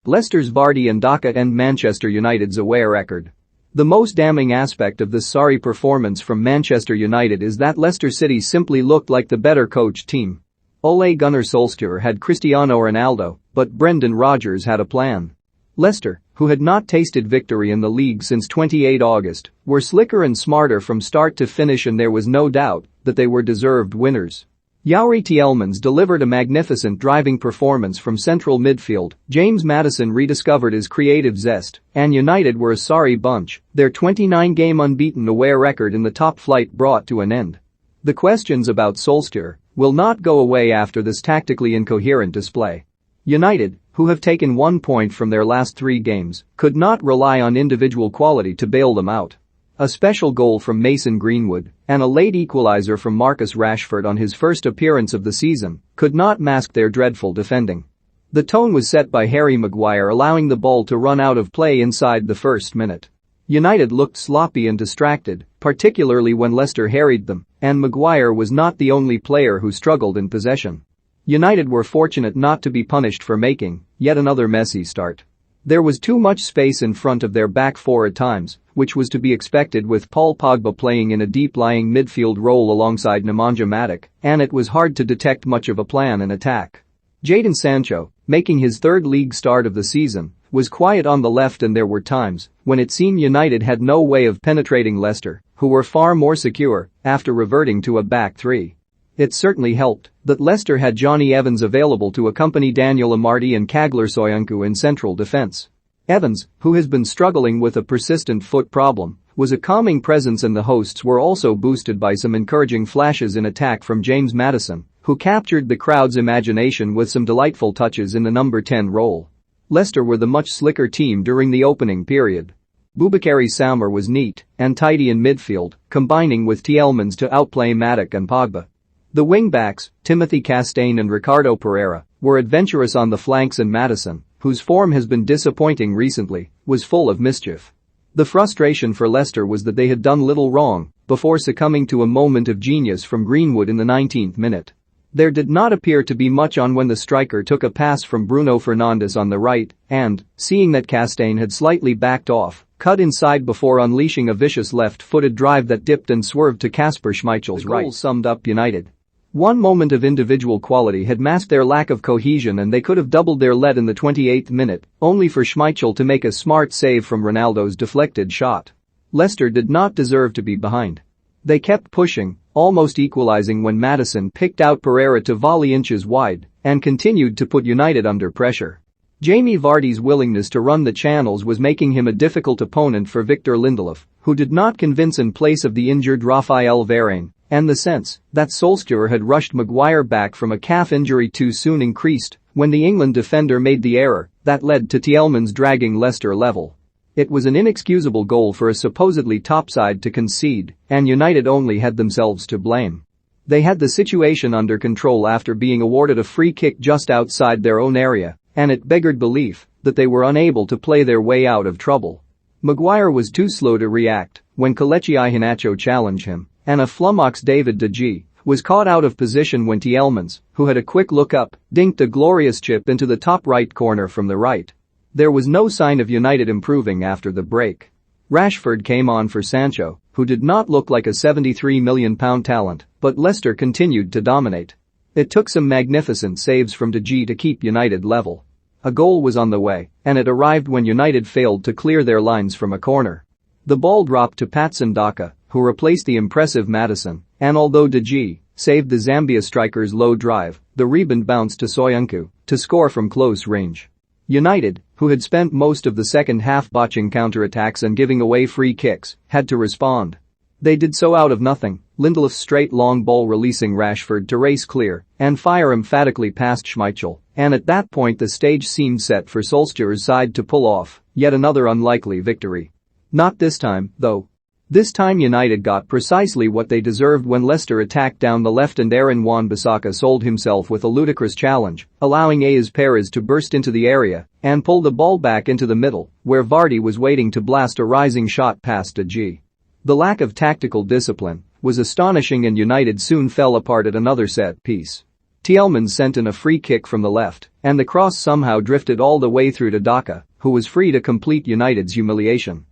Leicester's Vardy and Daka end Manchester United's away record. The most damning aspect of this sorry performance from Manchester United is that Leicester City simply looked like the better coached team. Ole Gunnar Solskjaer had Cristiano Ronaldo, but Brendan Rodgers had a plan. Leicester, who had not tasted victory in the league since 28 August, were slicker and smarter from start to finish, and there was no doubt that they were deserved winners. Youri Tielemans delivered a magnificent driving performance from central midfield, James Maddison rediscovered his creative zest, and United were a sorry bunch, their 29-game unbeaten away record in the top flight brought to an end. The questions about Solskjaer will not go away after this tactically incoherent display. United, who have taken 1 point from their last 3 games, could not rely on individual quality to bail them out. A special goal from Mason Greenwood and a late equaliser from Marcus Rashford on his first appearance of the season could not mask their dreadful defending. The tone was set by Harry Maguire allowing the ball to run out of play inside the first minute. United looked sloppy and distracted, particularly when Leicester harried them, and Maguire was not the only player who struggled in possession. United were fortunate not to be punished for making yet another messy start. There was too much space in front of their back four at times, which was to be expected with Paul Pogba playing in a deep-lying midfield role alongside Nemanja Matic, and it was hard to detect much of a plan in attack. Jadon Sancho, making his third league start of the season, was quiet on the left, and there were times when it seemed United had no way of penetrating Leicester, who were far more secure after reverting to a back three. It certainly helped that Leicester had Johnny Evans available to accompany Daniel Amartey and Kagler Soyuncu in central defense. Evans, who has been struggling with a persistent foot problem, was a calming presence, and the hosts were also boosted by some encouraging flashes in attack from James Maddison, who captured the crowd's imagination with some delightful touches in the number 10 role. Leicester were the much slicker team during the opening period. Boubakary Samar was neat and tidy in midfield, combining with Tielemans to outplay Matic and Pogba. The wing-backs, Timothy Castagne and Ricardo Pereira, were adventurous on the flanks, and Maddison, whose form has been disappointing recently, was full of mischief. The frustration for Leicester was that they had done little wrong before succumbing to a moment of genius from Greenwood in the 19th minute. There did not appear to be much on when the striker took a pass from Bruno Fernandes on the right and, seeing that Castagne had slightly backed off, cut inside before unleashing a vicious left-footed drive that dipped and swerved to Kasper Schmeichel's right. The goal summed up United. One moment of individual quality had masked their lack of cohesion, and they could have doubled their lead in the 28th minute, only for Schmeichel to make a smart save from Ronaldo's deflected shot. Leicester did not deserve to be behind. They kept pushing, almost equalizing when Maddison picked out Pereira to volley inches wide and continued to put United under pressure. Jamie Vardy's willingness to run the channels was making him a difficult opponent for Victor Lindelof, who did not convince in place of the injured Raphael Varane, and the sense that Solskjaer had rushed Maguire back from a calf injury too soon increased when the England defender made the error that led to Tielemans dragging Leicester level. It was an inexcusable goal for a supposedly top side to concede, and United only had themselves to blame. They had the situation under control after being awarded a free kick just outside their own area, and it beggared belief that they were unable to play their way out of trouble. Maguire was too slow to react when Kelechi Iheanacho challenged him, and a flummoxed David De Gea was caught out of position when Tielemans, who had a quick look up, dinked a glorious chip into the top right corner from the right. There was no sign of United improving after the break. Rashford came on for Sancho, who did not look like a £73 million talent, but Leicester continued to dominate. It took some magnificent saves from De Gea to keep United level. A goal was on the way, and it arrived when United failed to clear their lines from a corner. The ball dropped to Patson Daka, who replaced the impressive Maddison, and although De Gea saved the Zambia striker's low drive, the rebound bounced to Soyuncu to score from close range. United, who had spent most of the second half botching counterattacks and giving away free kicks, had to respond. They did so out of nothing, Lindelof's straight long ball releasing Rashford to race clear and fire emphatically past Schmeichel, and at that point the stage seemed set for Solskjaer's side to pull off yet another unlikely victory. Not this time, though. This time United got precisely what they deserved when Leicester attacked down the left and Aaron Wan-Bissaka sold himself with a ludicrous challenge, allowing Ayoze Perez to burst into the area and pull the ball back into the middle, where Vardy was waiting to blast a rising shot past De Gea. The lack of tactical discipline was astonishing, and United soon fell apart at another set piece. Tielemans sent in a free kick from the left, and the cross somehow drifted all the way through to Daka, who was free to complete United's humiliation.